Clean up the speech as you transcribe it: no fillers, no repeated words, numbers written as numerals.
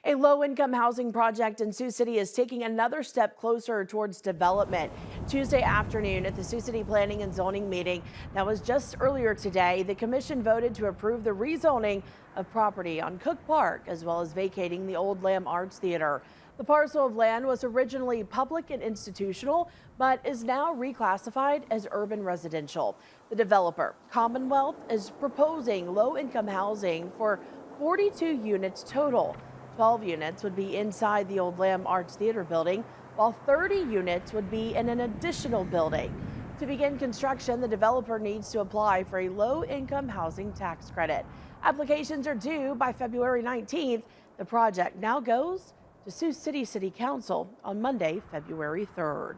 A low-income housing project in Sioux City is taking another step closer towards development. Tuesday afternoon at the Sioux City Planning and Zoning meeting that was just earlier today, the commission voted to approve the rezoning of property on Cook Park, as well as vacating the old Lamb Arts Theater. The parcel of land was originally public and institutional, but is now reclassified as urban residential. The developer, Commonwealth, is proposing low-income housing for 42 units total. 12 units would be inside the old Lamb Arts Theater building, while 30 units would be in an additional building. To begin construction, the developer needs to apply for a low-income housing tax credit. Applications are due by February 19th. The project now goes to Sioux City City Council on Monday, February 3rd.